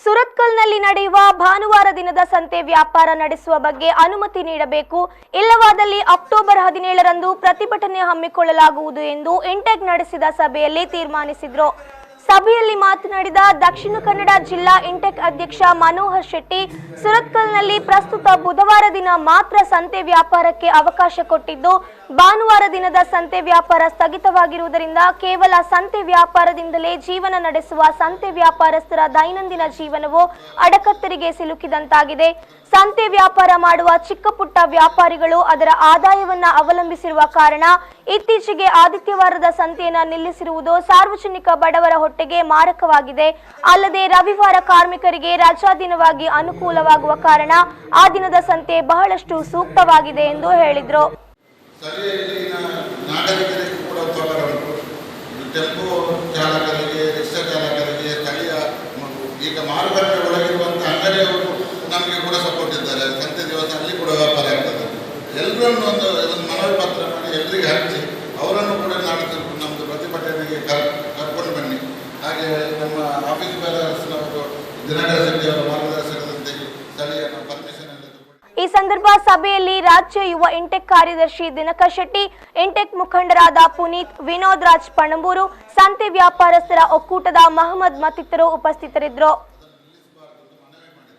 ಸುರತ್ಕಲ್ನಲ್ಲಿ ನಡೆಯುವ ಭಾನುವಾರ ದಿನದ ಸಂತೆ ವ್ಯಾಪಾರ ನಡೆಸುವ ಬಗ್ಗೆ ಅನುಮತಿ ನೀಡಬೇಕು, ಇಲ್ಲವಾದಲ್ಲಿ ಅಕ್ಟೋಬರ್ 17ರಂದು ಪ್ರತಿಭಟನೆ ಹಮ್ಮಿಕೊಳ್ಳಲಾಗುವುದು ಎಂದು ಇಂಟೆಕ್ ನಡೆಸಿದ ಸಭೆಯಲ್ಲಿ ತೀರ್ಮಾನಿಸಿದರು. ಸಭೆಯಲ್ಲಿ ಮಾತನಾಡಿದ ದಕ್ಷಿಣ ಕನ್ನಡ ಜಿಲ್ಲಾ ಇಂಟೆಕ್ ಅಧ್ಯಕ್ಷ ಮನೋಹರ್ ಶೆಟ್ಟಿ, ಸುರತ್ಕಲ್ನಲ್ಲಿ ಪ್ರಸ್ತುತ ಬುಧವಾರ ದಿನ ಮಾತ್ರ ಸಂತೆ ವ್ಯಾಪಾರಕ್ಕೆ ಅವಕಾಶ ಕೊಟ್ಟಿದ್ದು, ಭಾನುವಾರ ದಿನದ ಸಂತೆ ವ್ಯಾಪಾರ ಸ್ಥಗಿತವಾಗಿರುವುದರಿಂದ ಕೇವಲ ಸಂತೆ ವ್ಯಾಪಾರದಿಂದಲೇ ಜೀವನ ನಡೆಸುವ ಸಂತೆ ವ್ಯಾಪಾರಸ್ಥರ ದೈನಂದಿನ ಜೀವನವು ಅಡಕತ್ತರಿಗೆ ಸಿಲುಕಿದಂತಾಗಿದೆ. ಸಂತೆ ವ್ಯಾಪಾರ ಮಾಡುವ ಚಿಕ್ಕ ಪುಟ್ಟ ವ್ಯಾಪಾರಿಗಳು ಅದರ ಆದಾಯವನ್ನ ಅವಲಂಬಿಸಿರುವ ಕಾರಣ ಇತ್ತೀಚೆಗೆ ಆದಿತ್ಯವಾರದ ಸಂತೆಯನ್ನು ನಿಲ್ಲಿಸಿರುವುದು ಸಾರ್ವಜನಿಕ ಬಡವರ ಹೊಟ್ಟೆಗೆ ಮಾರಕವಾಗಿದೆ. ಅಲ್ಲದೆ ರವಿವಾರ ಕಾರ್ಮಿಕರಿಗೆ ರಜಾ ದಿನವಾಗಿ ಅನುಕೂಲವಾಗುವ ಕಾರಣ ಆ ದಿನದ ಸಂತೆ ಬಹಳಷ್ಟು ಸೂಕ್ತವಾಗಿದೆ ಎಂದು ಹೇಳಿದರು. ಈಗ ಮಾರುಕಟ್ಟೆ ಒಳಗಿರುವಂತಹ ಅಂಗಡಿಯವರು ನಮಗೆ ಕೂಡ ಸಪೋರ್ಟ್ ಇದ್ದಾರೆ. ಸಂತೆ ದಿವಸ ಅಲ್ಲಿ ಕೂಡ ವ್ಯಾಪಾರ ಆಗ್ತದೆ. ಎಲ್ಲರನ್ನು ಒಂದು ಮನವಿ ಪತ್ರ ಮಾಡಿ ಎಲ್ಲರಿಗೆ ಹಂಚಿ ಅವರನ್ನು ಕೂಡ ನಾಳೆ ನಮ್ಮದು ಪ್ರತಿಭಟನೆಗೆ ಕರ್ಕೊಂಡು ಬನ್ನಿ. ಹಾಗೆ ನಮ್ಮ ಆಫೀಸ್ ಬ್ಯಾಲರ್ಸ್ನವರು ದಿನಕರ ಶೆಟ್ಟಿ ಅವರ ಮಾರ್ಗದರ್ಶನದಂತೆ ಸ್ಥಳೀಯ ಪರ್ಮಿಷನ್. ಈ ಸಂದರ್ಭ ಸಭೆಯಲ್ಲಿ ರಾಜ್ಯ ಯುವ ಇಂಟೆಕ್ ಕಾರ್ಯದರ್ಶಿ ದಿನಕರ ಶೆಟ್ಟಿ, ಇಂಟೆಕ್ ಮುಖಂಡರಾದ ಪುನೀತ್, ವಿನೋದ್ ರಾಜ್ ಪಣಂಬೂರು, ಸಂತೆ ವ್ಯಾಪಾರಸ್ಥರ ಒಕ್ಕೂಟದ ಮಹಮ್ಮದ್ ಮತ್ತಿತರರು ಉಪಸ್ಥಿತರಿದ್ದರು.